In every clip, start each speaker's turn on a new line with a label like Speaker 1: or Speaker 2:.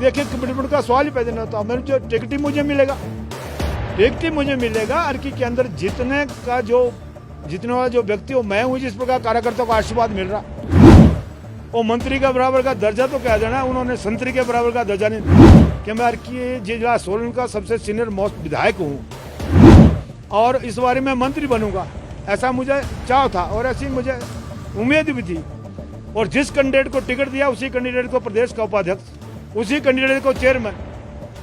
Speaker 1: देखिए कमिटमेंट का सवाल ही पैदा नहीं होता। मेरे जो टिकट ही मुझे मिलेगा, टिकट ही मुझे मिलेगा। अर्की के अंदर जितने वाला जो व्यक्ति हो मैं हूँ, जिस प्रकार कार्यकर्ताओं को आशीर्वाद मिल रहा, वो मंत्री का बराबर का दर्जा तो कह देना, उन्होंने संतरी के बराबर का दर्जा नहीं दिया कि मैं अर्की जिला सोलन का सबसे सीनियर मोस्ट विधायक हूँ और इस बार मैं मंत्री बनूंगा, ऐसा मुझे चाह था और ऐसी मुझे उम्मीद भी थी। और जिस कैंडिडेट को टिकट दिया उसी कैंडिडेट को प्रदेश का उपाध्यक्ष, उसी कैंडिडेट को चेयरमैन,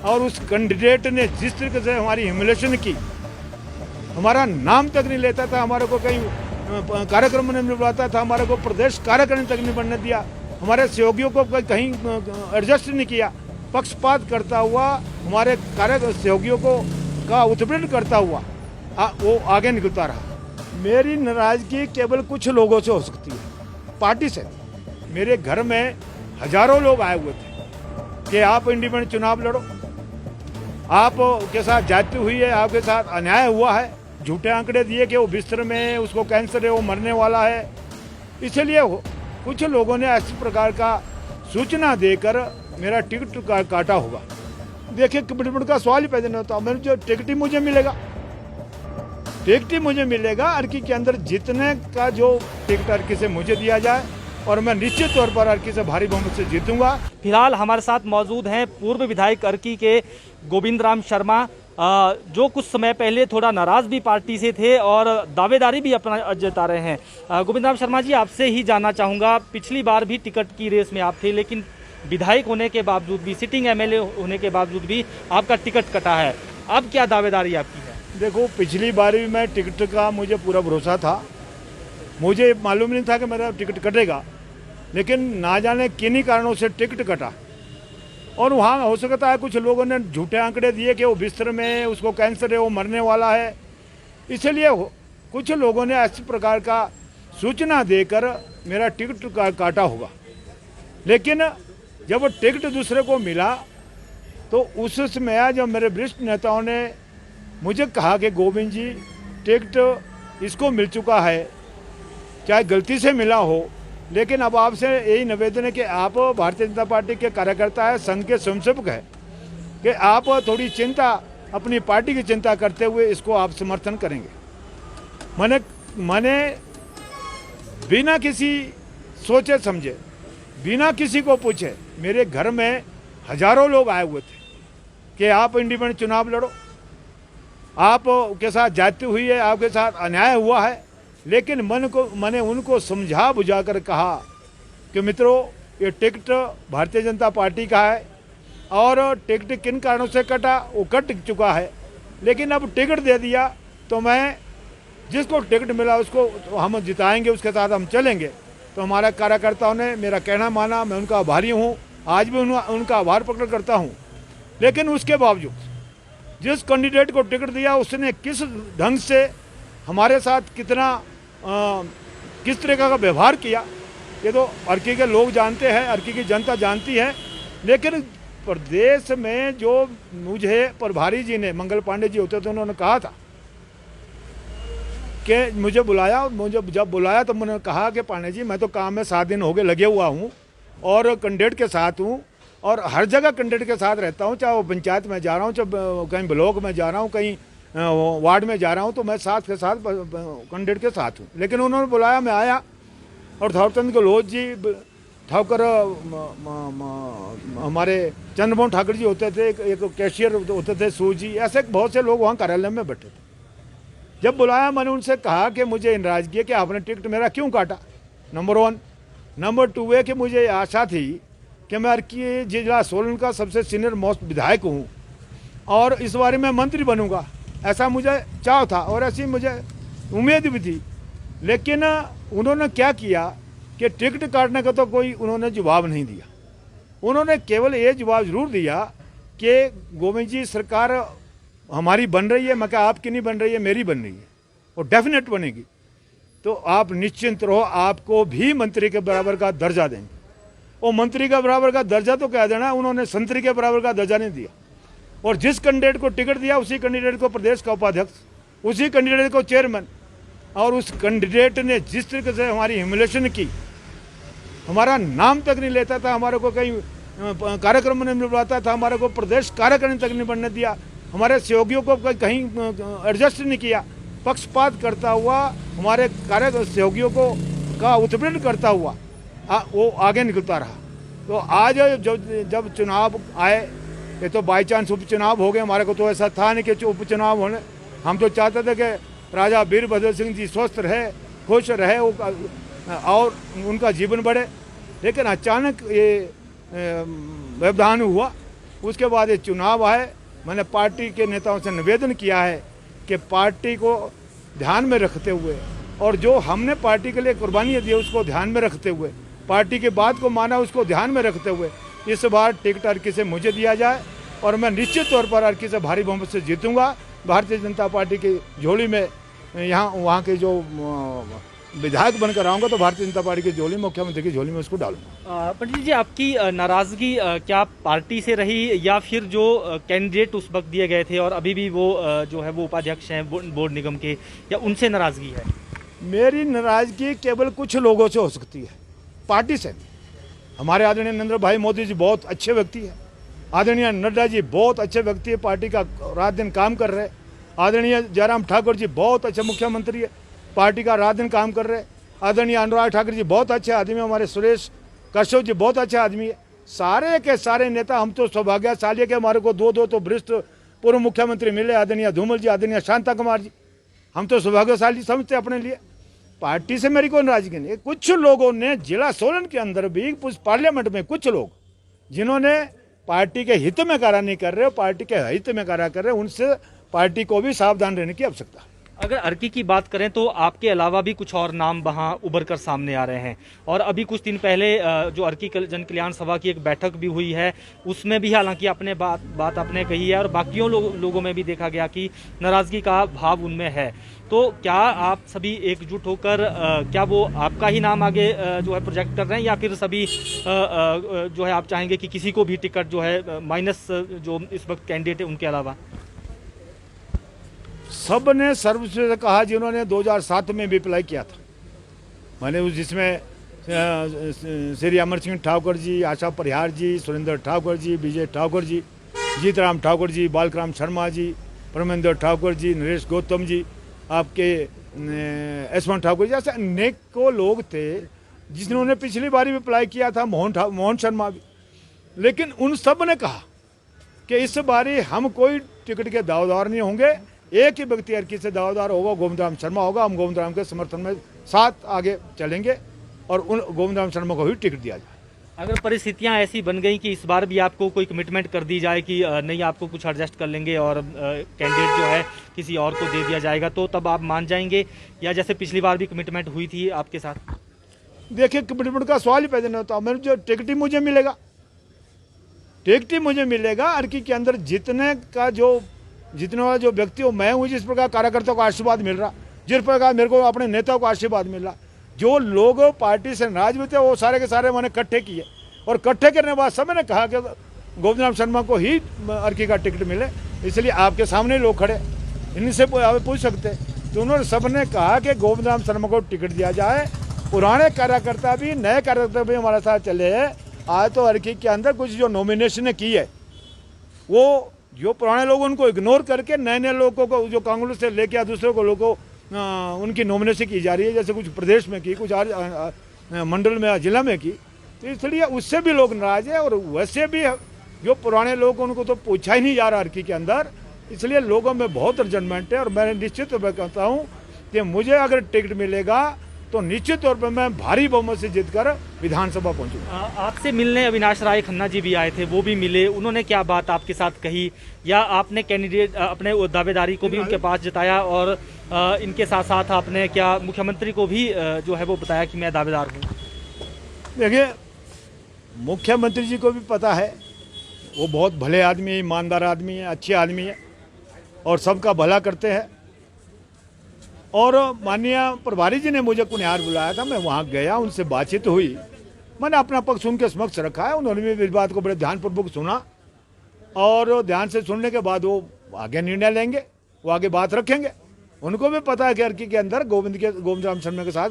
Speaker 1: और उस कैंडिडेट ने जिस तरीके से हमारी ह्यूमिलेशन की, हमारा नाम तक नहीं लेता था, हमारे को कहीं कार्यक्रम में नहीं बुलाता था, हमारे को प्रदेश कार्यक्रम तक नहीं बनने दिया, हमारे सहयोगियों को कहीं एडजस्ट नहीं किया, पक्षपात करता हुआ हमारे सहयोगियों को का उत्पीड़न करता हुआ वो आगे निकलता रहा। मेरी नाराजगी केवल कुछ लोगों से हो सकती है, पार्टी से। मेरे घर में हजारों लोग आए हुए थे कि आप इंडिपेंडेंट चुनाव लड़ो, आप के साथ जाति हुई है, आपके साथ अन्याय हुआ है, झूठे आंकड़े दिए कि वो बिस्तर में, उसको कैंसर है, वो मरने वाला है। इसलिए कुछ लोगों ने इस प्रकार का सूचना देकर मेरा टिकट काटा होगा। देखिए कमिटमेंट का सवाल ही पैदा नहीं होता। मेरे जो टिकट ही मुझे मिलेगा, टिकट ही मुझे मिलेगा। अर्की के अंदर जितने का जो टिकट अर्की से मुझे दिया जाए और मैं निश्चित तौर पर अर्की से भारी बहुमत से जीतूंगा।
Speaker 2: फिलहाल हमारे साथ मौजूद हैं पूर्व विधायक अर्की के गोविंद राम शर्मा, जो कुछ समय पहले थोड़ा नाराज भी पार्टी से थे और दावेदारी भी अपना जता रहे हैं। गोविंद राम शर्मा जी, आपसे ही जानना चाहूँगा, पिछली बार भी टिकट की रेस में आप थे, लेकिन विधायक होने के बावजूद भी, सिटिंग एमएलए होने के बावजूद भी आपका टिकट कटा है, अब क्या दावेदारी आपकी है?
Speaker 1: देखो, पिछली बार भी मैं टिकट का मुझे पूरा भरोसा था, मुझे मालूम नहीं था कि मेरा टिकट कटेगा, लेकिन ना जाने किन्हीं कारणों से टिकट कटा। और वहाँ हो सकता है कुछ लोगों ने झूठे आंकड़े दिए कि वो बिस्तर में, उसको कैंसर है, वो मरने वाला है। इसलिए कुछ लोगों ने इस प्रकार का सूचना देकर मेरा टिकट काटा होगा। लेकिन जब वो टिकट दूसरे को मिला तो उस समय जब मेरे वरिष्ठ नेताओं ने मुझे कहा कि गोविंद जी, टिकट इसको मिल चुका है, चाहे गलती से मिला हो, लेकिन अब आपसे यही निवेदन है कि आप भारतीय जनता पार्टी के कार्यकर्ता है, संघ के स्वयंसेवक है, कि आप थोड़ी चिंता, अपनी पार्टी की चिंता करते हुए इसको आप समर्थन करेंगे। मैंने बिना किसी सोचे समझे, बिना किसी को पूछे, मेरे घर में हजारों लोग आए हुए थे कि आप इंडिपेंडेंट चुनाव लड़ो, आप के साथ जाति हुई है, आपके साथ अन्याय हुआ है। लेकिन मैंने उनको समझा बुझा कर कहा कि मित्रों, ये टिकट भारतीय जनता पार्टी का है और टिकट किन कारणों से कटा वो कट चुका है, लेकिन अब टिकट दे दिया तो मैं, जिसको टिकट मिला उसको हम जिताएंगे, उसके साथ हम चलेंगे। तो हमारे कार्यकर्ताओं ने मेरा कहना माना, मैं उनका आभारी हूँ, आज भी उनका आभार प्रकट करता हूँ। लेकिन उसके बावजूद जिस कैंडिडेट को टिकट दिया उसने किस ढंग से हमारे साथ किस तरह का व्यवहार किया, ये तो अर्की के लोग जानते हैं, अर्की की जनता जानती है। लेकिन प्रदेश में जो मुझे प्रभारी जी ने, मंगल पांडे जी होते थे, उन्होंने कहा था कि मुझे बुलाया, मुझे जब बुलाया तो मैंने कहा कि पांडे जी, मैं तो काम में 7 दिन हो गए लगे हुआ हूँ और कैंडिडेट के साथ हूँ और हर जगह कैंडिडेट के साथ रहता हूँ, चाहे वो पंचायत में जा रहा हूँ, चाहे कहीं ब्लॉक में जा रहा हूँ, कहीं वार्ड में जा रहा हूँ, तो मैं साथ के साथ कैंडिडेट के साथ हूँ। लेकिन उन्होंने बुलाया, मैं आया और थावरचंद गहलोत जी, ठाकुर, हमारे चंद्रमोहन ठाकुर जी होते थे, एक कैशियर होते थे सू जी, ऐसे बहुत से लोग वहाँ कार्यालय में बैठे थे। जब बुलाया मैंने उनसे कहा कि मुझे नाराजगी है कि आपने टिकट मेरा क्यों काटा, नंबर 1। नंबर 2 है कि मुझे आशा थी कि मैं अर्की जिला सोलन का सबसे सीनियर मोस्ट विधायक हूँ और इस बार मैं मंत्री बनूंगा, ऐसा मुझे चाह था और ऐसी मुझे उम्मीद भी थी। लेकिन उन्होंने क्या किया कि टिकट काटने का तो कोई उन्होंने जवाब नहीं दिया। उन्होंने केवल ये जवाब जरूर दिया कि गोविंद जी, सरकार हमारी बन रही है। मैं कहा आपकी नहीं बन रही है, मेरी बन रही है और डेफिनेट बनेगी, तो आप निश्चिंत रहो, आपको भी मंत्री के बराबर का दर्जा देंगे। वो मंत्री का बराबर का दर्जा तो कह देना, उन्होंने संतरी के बराबर का दर्जा नहीं दिया। और जिस कैंडिडेट को टिकट दिया उसी कैंडिडेट को प्रदेश का उपाध्यक्ष, उसी कैंडिडेट को चेयरमैन, और उस कैंडिडेट ने जिस तरीके से हमारी ह्यूमिलेशन की, हमारा नाम तक नहीं लेता था, हमारे को कहीं कार्यक्रम में बुलाता था, हमारे को प्रदेश कार्यकारिणी तक नहीं बनने दिया, हमारे सहयोगियों को कहीं एडजस्ट नहीं किया, पक्षपात करता हुआ हमारे कार्य सहयोगियों को का उत्पीड़न करता हुआ वो आगे निकलता रहा। तो आज जब चुनाव आए, ये तो बाई चांस उपचुनाव हो गए, हमारे को तो ऐसा था नहीं कि उपचुनाव होने, हम तो चाहते थे कि राजा वीरभद्र सिंह जी स्वस्थ रहे, खुश रहे और उनका जीवन बढ़े। लेकिन अचानक ये व्यवधान हुआ, उसके बाद ये चुनाव आए। मैंने पार्टी के नेताओं से निवेदन किया है कि पार्टी को ध्यान में रखते हुए और जो हमने पार्टी के लिए कुर्बानी दी उसको ध्यान में रखते हुए, पार्टी की बात को माना उसको ध्यान में रखते हुए इस बार टिकट अर्की से मुझे दिया जाए और मैं निश्चित तौर पर अर्की से भारी बहुमत से जीतूंगा। भारतीय जनता पार्टी की झोली में यहाँ वहाँ के जो विधायक बनकर आऊँगा तो भारतीय जनता पार्टी की झोली, मुख्यमंत्री की झोली में उसको डालूंगा।
Speaker 2: पंडित जी, आपकी नाराजगी क्या पार्टी से रही या फिर जो कैंडिडेट उस वक्त दिए गए थे और अभी भी वो जो है वो उपाध्यक्ष हैं बोर्ड निगम के, या उनसे नाराजगी है?
Speaker 1: मेरी नाराजगी केवल कुछ लोगों से हो सकती है, पार्टी से। हमारे आदरणीय नरेंद्र भाई मोदी जी बहुत अच्छे व्यक्ति हैं, आदरणीय नड्डा जी बहुत अच्छे व्यक्ति है, पार्टी का रात दिन काम कर रहे। आदरणीय जयराम ठाकुर जी बहुत अच्छे मुख्यमंत्री है, पार्टी का रात दिन काम कर रहे। आदरणीय अनुराग ठाकुर जी बहुत अच्छे आदमी है, हमारे सुरेश कश्यप जी बहुत अच्छे आदमी है। सारे के सारे नेता, हम तो सौभाग्यशाली है कि हमारे को दो तो वरिष्ठ पूर्व मुख्यमंत्री मिले, आदरणीय धूमल जी, आदरणीय शांता कुमार जी। हम तो सौभाग्यशाली समझते अपने लिए। पार्टी से मेरी कोई नाराजगी नहीं। कुछ लोगों ने जिला सोलन के अंदर भी पार्लियामेंट में कुछ लोग जिन्होंने पार्टी के हित में कार्य नहीं कर रहे, पार्टी के हित में कार्य कर रहे, उनसे पार्टी को भी सावधान रहने की आवश्यकता है।
Speaker 2: अगर अर्की की बात करें तो आपके अलावा भी कुछ और नाम वहाँ उभर कर सामने आ रहे हैं, और अभी कुछ दिन पहले जो अर्की जन कल्याण सभा की एक बैठक भी हुई है, उसमें भी हालांकि अपने बात आपने कही है और बाकियों लोगों में भी देखा गया कि नाराजगी का भाव उनमें है। तो क्या आप सभी एकजुट होकर क्या वो आपका ही नाम आगे जो है प्रोजेक्ट कर रहे हैं, या फिर सभी जो है आप चाहेंगे कि किसी को भी टिकट जो है माइनस जो इस वक्त कैंडिडेट है उनके अलावा?
Speaker 1: सब ने सर्वश्रेष्ठ कहा जिन्होंने 2007 में भी अप्लाई किया था। मैंने उस जिसमें श्री अमर सिंह ठाकुर जी, आशा परिहार जी, सुरेंद्र ठाकुर जी, विजय ठाकुर जी, जीतराम ठाकुर जी, बालराम शर्मा जी, परमेंद्र ठाकुर जी, नरेश गौतम जी, आपके यशवंत ठाकुर जी, ऐसे अनेकों लोग थे जिन्होंने पिछली बारी भी अप्लाई किया था, मोहन शर्मा भी। लेकिन उन सब ने कहा कि इस बारी हम कोई टिकट के दावेदार नहीं होंगे, एक ही व्यक्ति अर्की से दावेदार होगा, गोविंद राम शर्मा होगा। हम गोविंद राम के समर्थन में साथ आगे चलेंगे और उन गोविंद राम शर्मा को ही टिकट दिया जाए।
Speaker 2: अगर परिस्थितियां ऐसी बन गई कि इस बार भी आपको कोई कमिटमेंट कर दी जाए कि नहीं आपको कुछ एडजस्ट कर लेंगे और कैंडिडेट जो है किसी और को दे दिया जाएगा, तो तब आप मान जाएंगे, या जैसे पिछली बार भी कमिटमेंट हुई थी आपके साथ?
Speaker 1: देखिए, कमिटमेंट का सवाल ही पैदा नहीं होता। मेरे जो टिकट ही मुझे मिलेगा, टिकट ही मुझे मिलेगा। अर्की के अंदर जितने वाला जो व्यक्ति हो, मैं हूँ जिस प्रकार कार्यकर्ताओं को आशीर्वाद मिल रहा, जिस प्रकार मेरे को अपने नेताओं को आशीर्वाद मिल रहा, जो लोग पार्टी से नाराज भी थे वो सारे के सारे मैंने इकट्ठे किए और इकट्ठे करने के बाद सब ने कहा कि गोविंद राम शर्मा को ही अर्की का टिकट मिले। इसलिए आपके सामने लोग खड़े, इनसे पूछ सकते, तो उन्होंने सब ने कहा कि गोविंद राम शर्मा को टिकट दिया जाए। पुराने कार्यकर्ता भी, नए कार्यकर्ता भी हमारे साथ चले हैं। आज तो अर्की के अंदर कुछ जो नॉमिनेशन की है, वो जो पुराने लोग उनको इग्नोर करके नए लोगों को जो कांग्रेस से लेके या दूसरे को लोगों उनकी नॉमिनेशन की जा रही है, जैसे कुछ प्रदेश में की, कुछ मंडल में, जिला में की। तो इसलिए उससे भी लोग नाराज है और वैसे भी जो पुराने लोग उनको तो पूछा ही नहीं जा रहा अर्की के अंदर। इसलिए लोगों में बहुत रिजनमेंट है और मैं निश्चित तौर पर कहता हूँ कि मुझे अगर टिकट मिलेगा तो निश्चित तौर पर मैं भारी बहुमत से जीतकर विधानसभा पहुंचूंगा।
Speaker 2: आपसे मिलने अविनाश राय खन्ना जी भी आए थे, वो भी मिले, उन्होंने क्या बात आपके साथ कही, या आपने कैंडिडेट अपने दावेदारी को भी उनके पास जताया और इनके साथ साथ आपने क्या मुख्यमंत्री को भी जो है वो बताया कि मैं दावेदार हूँ?
Speaker 1: देखिए, मुख्यमंत्री जी को भी पता है, वो बहुत भले आदमी है, ईमानदार आदमी है, अच्छे आदमी है और सबका भला करते हैं। और माननीय प्रभारी जी ने मुझे कुनिहार बुलाया था, मैं वहाँ गया, उनसे बातचीत हुई, मैंने अपना पक्ष उनके समक्ष रखा है। उन्होंने भी इस बात को बड़े ध्यानपूर्वक सुना और ध्यान से सुनने के बाद वो आगे निर्णय लेंगे, वो आगे बात रखेंगे। उनको भी पता है कि अर्की के अंदर गोविंद राम शर्मा के साथ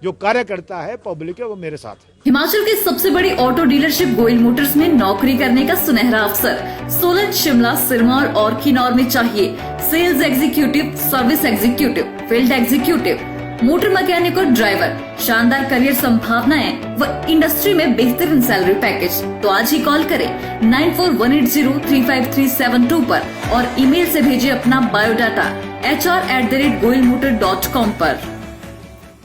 Speaker 1: जो कार्य करता है पब्लिक है वो मेरे साथ है।
Speaker 3: हिमाचल की सबसे बड़ी ऑटो डीलरशिप गोयल मोटर्स में नौकरी करने का सुनहरा अवसर सोलन, शिमला, सिरमौर और किन्नौर में चाहिए sales executive, service executive, field executive, motor mechanic और ड्राइवर। शानदार करियर संभावनाएं व इंडस्ट्री में बेहतरीन सैलरी पैकेज। तो आज ही कॉल करें 9418035372 पर और ईमेल से भेजिए अपना बायोडाटा hr@goilmotor.com पर।